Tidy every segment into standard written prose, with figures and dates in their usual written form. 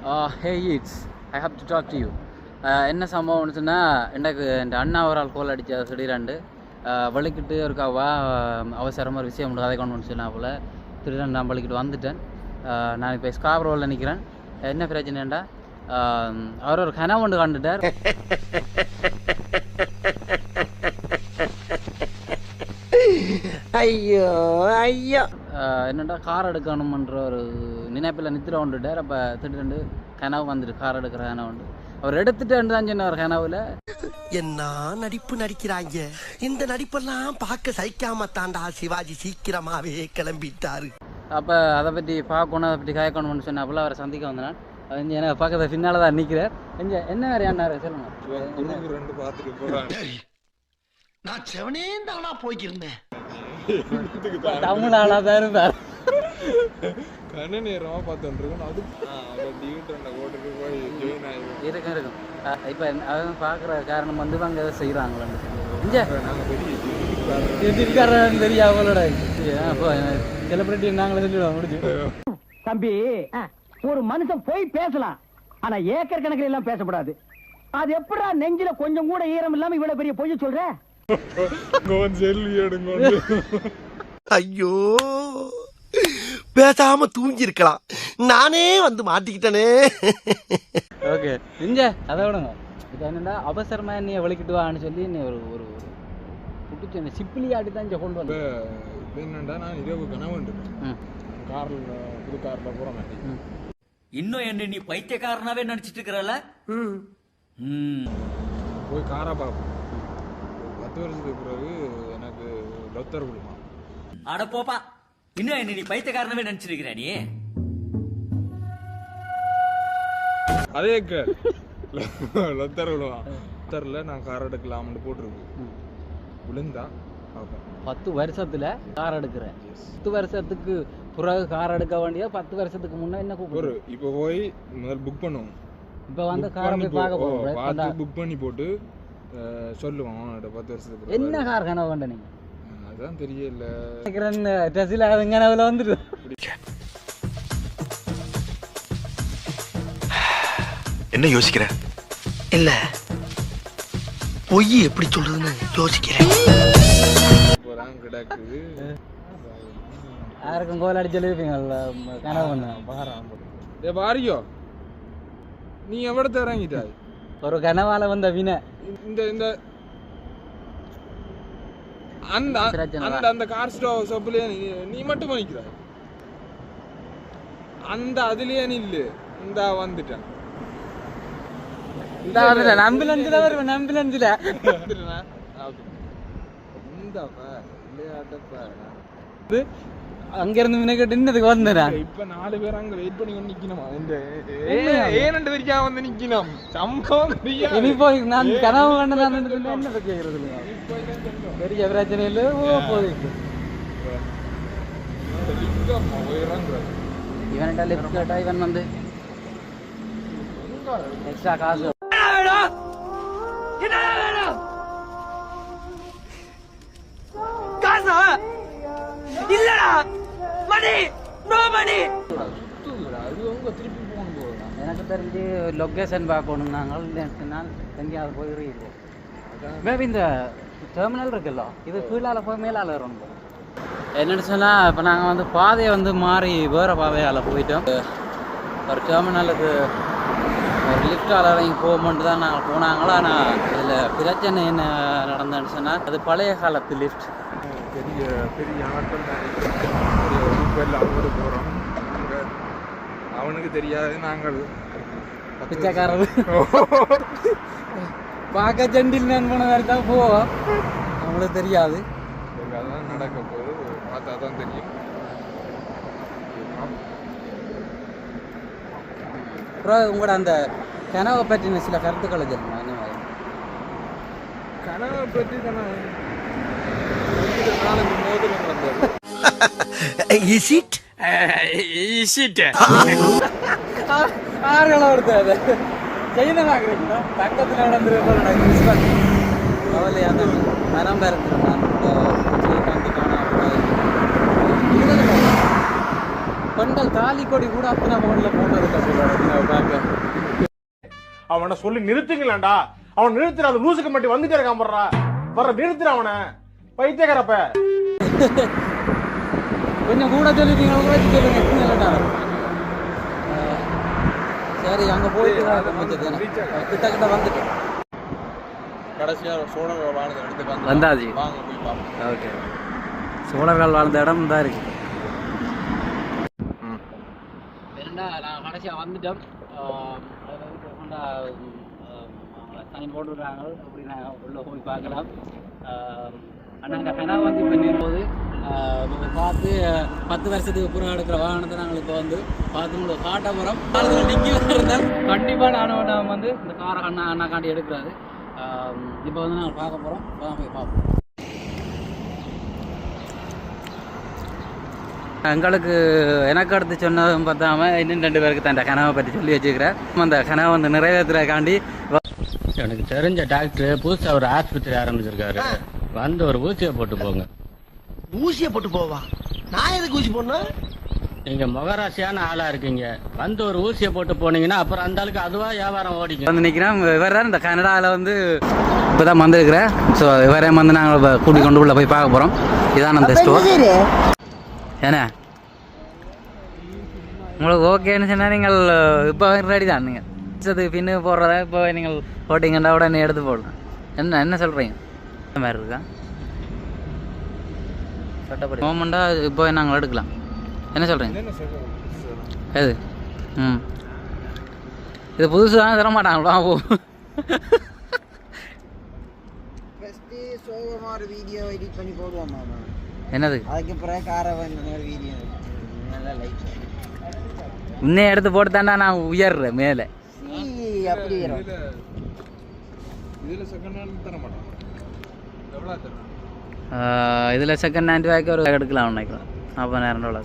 Hey, I have to talk to you. என்ன சம்பவம்னு சொன்னால் எனக்கு என் அண்ணா ஒரு ஆள் கோல் அடித்த திடீரெண்டு வலிக்கிட்டு இருக்காவா அவசரமாக ஒரு விஷயம் உண்டு அதை கொண்டு சொன்னா போல் திடீரெண்டு நான் வலிக்கிட்டு வந்துட்டேன். நான் இப்போ ஸ்காப்ரோவில் நிற்கிறேன். என்ன பிரச்சனைண்டா அவர் ஒரு கனவு ஒன்று கண்டுட்டார். ஐயோ ஐயோ என்னென்னா கார் எடுக்கணுமன்ற ஒரு நினைப்பில் நித்திர வந்துட்டார். அப்போ திடீரெண்டு கனவு வந்துட்டு கார் எடுக்கிற கனவு உண்டு. அவர் எடுத்துட்டு தான் சொன்னார் கனவுல. என்ன நடிப்பு நடிக்கிறாங்க. இந்த நடிப்பெல்லாம் பார்க்க சகிக்காம தாண்டா சிவாஜி சீக்கிரமாவே கிளம்பிட்டாரு. அப்போ அதை பற்றி பார்க்கணும், அதை பற்றி காய்க்கணும்னு சொன்னாப்புல அவரை சந்திக்க வந்தேன். எனக்கு பக்கத்தில் பின்னால் தான் நிற்கிறேன். என்ன வேறு என்ன சொல்லுங்க. நான் செவனே தானா போய்க்கிருந்தேன். தமிழானா தான் இருந்தார். கண்ண நேரமாக பார்த்துருக்கோம். அது இருக்கும் இருக்கும். இப்போ அவங்க பார்க்குற காரணம் வந்து அங்கே எதை செய்கிறாங்களான்னு இருக்காரன்னு தெரியும் அவங்களோட செலிபிரிட்டி நாங்களே சொல்லிடுவோம் முடிஞ்சு. தம்பி, ஒரு மனுஷன் போய் பேசலாம், ஆனா ஏக்கர் கணக்கில் எல்லாம் பேசக்கூடாது. அது எப்படா நெஞ்சில கொஞ்சம் கூட ஈரம் இல்லாம இவ்வளவு பெரிய பொய் சொல்ற? ஐயோ, பேசாம தூங்கி இருக்கலாம். நானே வந்து மாட்டிக்கிட்டனே. ஓகே இங்க அதை விடுங்க. இது என்னன்னா அவசரமா என்னைய வலிக்கிட்டு வான்னு சொல்லி என்ன ஒரு ஒரு குட்டிச்சு சிப்பிலி ஆட்டி தான் இங்கே கொண்டு வந்து. என்னண்டா நான் இரவு கனவு காரில் புது காரில் போகிறேன். இன்னும் என்ன நீ பைத்தியக்காரனாவே நினைச்சிட்டு இருக்கிறல? போய் காரா பார்ப்போம். 10 வருஷத்துக்கு பிறகு எனக்கு லொத்தர் விடுமா. அட போப்பா, இன்னும் என்ன நீ பைத்தியக்காரனாவே நினைச்சிருக்கிற நீ? அதே லொத்தர் விடுவான். லொத்தரில் நான் கார் எடுக்கலாம்னு போட்டிருக்கு. விழுந்தா 10 வருஷத்துல கார் எடுக்கிறேன். 10 வருஷத்துக்கு பிறகு கார் எடுக்க வேண்டிய 10 வருஷத்துக்கு முன்னே என்ன கூப்பிடு. இப்போ போய் முதல் புக் பண்ணுவோம். இப்போ வந்து காரை போய் பார்க்க போகிறோம். புக் பண்ணி போட்டு சொல்லுவோம் 10 வருஷத்துக்கு என்ன கார் கனவு வேண்ட நீங்க? அதான் தெரியல. டெஸ்ல அது கனவுல வந்துட்டு என்ன யோசிக்கிற? இல்ல பொய் எப்படி சொல்றதுன்னு யோசிக்கிறேன். கிடக்குது யாருக்கும் கோல் அடிச்சு எழுதிப்பீங்கல்ல கனவு பண்ண பாரியோ. நீ எவ்வளவு இறங்கிட்டாய்? ஒரு கனவால வந்த வினை இந்த இந்த அந்த அந்த அந்த கார் ஷாப்லயே நீ மட்டும் பண்ணிக்கிறாய். அந்த அதுலயே நில்லு. இந்த வந்துட்டேன். ஆம்புலன்ஸ்ல வருவேன். ஆம்புலன்ஸ்ல அங்க இருந்து மினக்கிட்டு இன்னதுக்கு வந்தேன். இப்ப 4 பேர் அங்க வெயிட் பண்ணி கொண்டு நிக்கணுமா? ஏனண்டு வரைக்கா வந்து நிக்கணும். சம்பவம் இனி போய் நான் கனவு கண்டு நான் என்ன கேட்கறது பெரிய பிரச்சனை இல்லை. போயிட்டு இவன்டா லிஃப்ட் கேட்டா இவன் வந்து எக்ஸ்ட்ரா காசு இல்லடா மணி நோ மணி. திருப்பி போகணும். எனக்கு தெரிஞ்சு லொக்கேஷன் பார்க்கணும். நாங்கள் எங்கேயாவது போயிருக்கோம். மேபி இந்த டெர்மினல் இருக்குல்ல, இது கீழால் போய் மேலால் வரும். என்னென்னு சொன்னால் இப்போ நாங்கள் வந்து பாதையை வந்து மாறி வேறு பாதையால் போயிட்டோம். ஒரு டெர்மினலுக்கு ஒரு லிஃப்டால் இறங்கி போகும்போது தான் நாங்கள் போனாங்களா. ஆனால் இதில் பிரச்சனை என்ன நடந்ததுன்னு சொன்னால் அது பழைய காலத்து லிஃப்ட். பெரிய பெரிய ஆட்கள் அவரு போகிறோம். அவனுக்கு தெரியாது நாங்கள் பிச்சைக்காரர் பார்க்க செண்டில் நான் போன மாதிரி தான் போவோம். அவங்களுக்கு தெரியாது. அதெல்லாம் நடக்க போது பார்த்தா தான் தெரியும். அப்புறம் உங்களோட அந்த கனவை பற்றின சில கருத்துக்களை சொல்லுங்க. என்ன மாதிரி கனவை பற்றி தானே 4 மோதிரம் வந்தது. ஆறுகளை ஒருத்தர் செய்த பார்க்குறீங்களா? பக்கத்தில் நடந்துருக்கோம். கவலையாக மரம் பெறத்துருந்தான் கண்டிப்பான பெண்கள் தாலி கொடி கூட அத்தனை போன்ல போட்டதுக்கா சொல்லுவாங்க. அவனை சொல்லி நிறுத்துங்களேன்டா. அவன் நிறுத்துற அந்த லூசுக்கு மட்டும் வந்துட்டே இருக்கான் போடுறா. வர நிறுத்துற அவனை பைத்தியக்காரப்ப. கொஞ்சம் கூட சொல்லிட்டீங்க சொல்லுங்க. சரி அங்க போயிட்டு கிட்ட வந்துட்டு கடைசியா சோழர்கள் வாழ்ந்த இடத்துக்கு வந்தாச்சு. வாங்க போய் பார்ப்போம். ஓகே, சோழர்கள் வாழ்ந்த இடம் தான் இருக்கு. நான் கடைசியா வந்துட்டோம். சைன் போட்டு விடுறாங்க. அப்படி நான் உள்ள போய் பார்க்கலாம். ஆனால் கனவு வந்து இப்போ நிற்போது பார்த்து 10 வருஷத்துக்கு புறம் எடுக்கிற வாகனத்தை நாங்கள் இப்போ வந்து பார்த்து உங்களுக்கு காட்ட போகிறோம். காலத்தில் நிற்கலாம் இருந்தால் கண்டிப்பாக நான் வந்து இந்த காரை அண்ணா காண்டி எடுக்கிறாரு. இப்போ வந்து நாங்கள் பார்க்க போகிறோம். போய் பார்ப்போம். எங்களுக்கு எனக்கு அடுத்து சொன்னதும் பார்த்தாம இன்னும் 2 பேருக்கு தான் கனவை பற்றி சொல்லி வச்சுக்கிறேன். அந்த கனவை வந்து நிறைவேற்றுறக்காண்டி எனக்கு தெரிஞ்ச டாக்டர் புதுசா ஒரு ஆஸ்பத்திரி ஆரம்பிச்சிருக்காரு. வந்து ஒரு ஊசியை போட்டு போங்க. ஊசியை போட்டு போவா? நான் எதுக்கு ஊசி போடணும்? நீங்க முகராசியான ஆளா இருக்கீங்க. வந்து ஒரு ஊசியை போட்டு போனீங்கன்னா அப்புறம் அந்த ஆளுக்கு அதுவா வியாபாரம் ஓடிக்கும். வந்து நிற்கிறேன். இவர் தான் இந்த கனடாவில் வந்து இப்போ தான் வந்திருக்கிறேன். ஸோ இவரையும் வந்து நாங்கள் கூட்டி கொண்டு உள்ள போய் பார்க்க போகிறோம். இதான் அந்த ஸ்டோர். ஏன்னா உங்களுக்கு ஓகேன்னு சொன்னால் நீங்கள் இப்போ ரெடி தான். நீங்கள் அதுக்கு பின்னு போடுறதா இப்போ நீங்கள் போட்டிங்கன்னா உடனே எடுத்து போடலாம். என்ன சொல்கிறீங்க? இந்த மாதிரி இருக்கா சட்டப்படி மோமெண்ட்டாக இப்போ நாங்கள் எடுக்கலாம். என்ன சொல்கிறீங்க? எது? இது புதுசு தான் தர மாட்டாங்களா? வீடியோ எடிட் பண்ணி போடுவோம். என்னது? அதுக்கு பிறகு காரை வீடியோ இன்னும் எடுத்து போட்டு தாண்டா நான் உயர்றேன் மேலே. அப்படி இதில் செகண்ட் ஹேண்ட் தர மாட்டான். எவ்வளோ தரணும்? இதில் செகண்ட் ஹேண்ட் வாய்க்கு ஒரு எடுக்கலாம் நினைக்கிறேன். $40,000.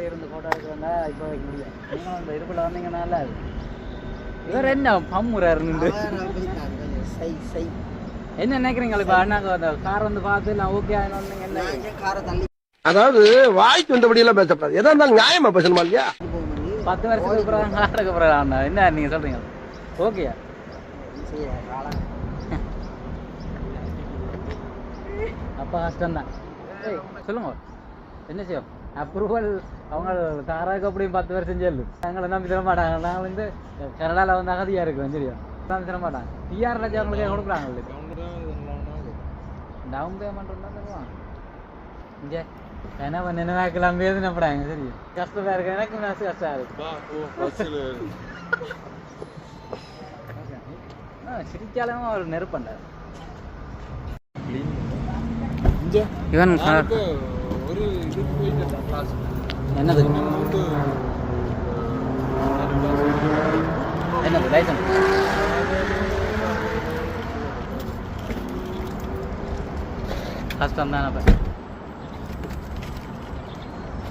இருந்து ஃபோட்டோ எடுக்கிறதா இப்போ வைக்க முடியும். நீங்களும் அந்த இருப்பில் வந்தீங்கன்னால இவர் என்ன பம்முறாருன்னு என்ன நினைக்கிறீங்க? இப்போ அண்ணாக்கு அந்த கார் வந்து பார்த்து நான் ஓகே ஆகணும். என்ன காரை தள்ளி அதாவது வாய்க்கு வந்தபடி எல்லாம் பேசப்படாது. எதா இருந்தாலும் நியாயமா பேசணுமா இல்லையா? 10 வருஷத்துக்கு அப்புறம் காருக்கு அப்புறம் அண்ணா என்ன நீங்கள் சொல்கிறீங்க? ஓகேயா? அப்போ கஷ்டம்தான். சொல்லுங்க என்ன செய்யும்? அப்ரூவல் அவங்க தாராக்கு அப்படியும் 10 வருஷம் செல்லு. எங்களை நம்பி தர மாட்டாங்க. நாங்கள் வந்து கனடாவில் வந்து அகதியாக இருக்கிறோம். சரியா? நம்பி தர மாட்டாங்க. டிஆர் ராஜா அவங்களுக்கு கொடுக்குறாங்க. டவுன் பேமெண்ட் தான் தருவாங்க. இங்கே என்ன நினைவாக்கலாம் வேதனைப்படாங்க. சரி, கஷ்டமாக இருக்கு. எனக்கு மனசு கஷ்டம் இருக்கு. சிரிச்சாலும் ஒரு நெருப்பண்டார் இவன். ஒரு இதுக்கு போயிட்டு கிளாஸ் என்னது? என்னது லைசன்ஸ்? கஷ்டம் தானே.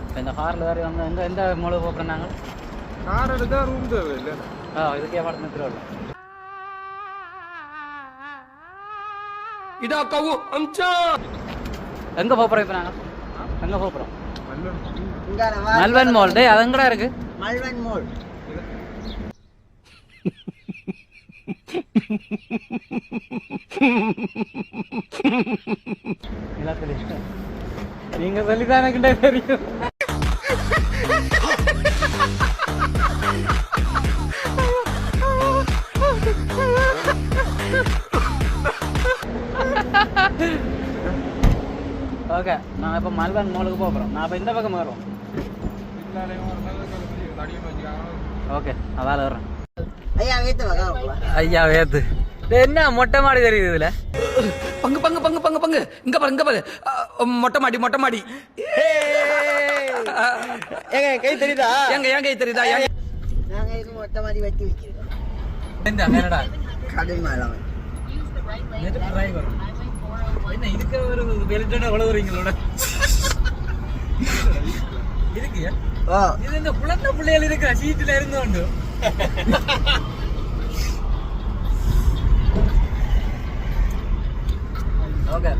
இப்போ இந்த காரில் வேறு வந்து எந்த மூளை போக்குறோம் நாங்கள்? கார் எடுத்தா ரூம் தேவை இல்லை. இதுக்கே படத்துல திருவிழா இதா கவு அம்சா. எங்கே போகிறோம் இப்போ நாங்கள்? எங்கே போகிறோம்? இங்க மல்வன் மால். டே அது எங்கடா இருக்கு? மல்வன் மால். நீங்க சொல்லிதான் எனக்குண்டே தெரியும். ஓகே, நான் இப்போ மல்வன் மாலுக்கு போகிறோம். நான் இப்போ இந்த பக்கம் வரோம். ஓகே, அதால வர்றேன். ஐயா வேத்து வா. ஐயா வேத்து என்ன மொட்டை மாடி தெரியுது இதுல? பங்கு பங்கு பங்கு பங்கு பங்கு இங்க பாரு, இங்க பாரு. மொட்டை மாடி மொட்டை மாடி. ஏங்க கை தெரியுதா? என் கை தெரியுதா? நாங்க இது மொட்டை மாடி வெட்டி வைக்கிறோம். இந்த கனடா கடல் மேல என்ன இதுக்கு ஒரு பெல்ட்டோட உழவுறீங்களோட இருக்கு. இது இந்த குழந்தை பிள்ளைகள் இருக்கிற சீட்டுல இருந்து உண்டு. ஓகே,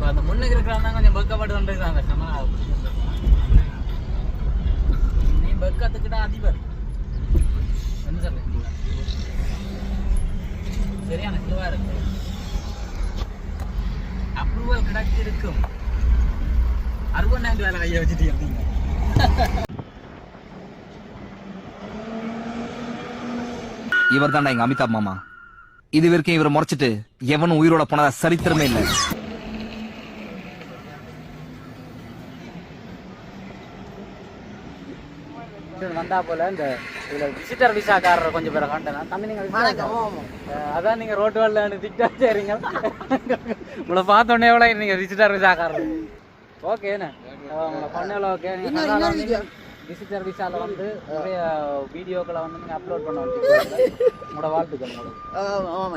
அந்த முன்னுக்கு இருக்கிறாங்க கொஞ்சம் பக்கப்பட்டு வந்துருக்காங்க நீ பக்கத்துக்கிட்ட அதிபர் என்ன சொல்ல சரியான கிளவா இருக்கு அப்ரூவல் கிடைச்சி இருக்கும் 60,000 வேலை கையை வச்சுட்டு இருந்தீங்க இவர் தான்டா எங்க அமிதாப் மாமா இது வரைக்கும் இவரை முறைச்சிட்டு எவனும் உயிரோட போனதா சரித்திரமே இல்லை. வந்தா போல இந்த இதுல விசிட்டர் விசாக்காரர் கொஞ்சம் பேரை காண்டேன் தம்பி நீங்க அதான் நீங்க ரோட்டு வரல திட்டா சரிங்க உங்களை பார்த்த உடனே எவ்வளோ நீங்க விசிட்டர் விசாக்காரர் ஓகேண்ணே உங்களை பண்ணல ஓகே விசிட்டர் விசால வந்து நிறைய வீடியோக்களை வந்து நீங்க அப்லோட் பண்ண உங்களோட வாழ்த்துக்கள் ஆமாம்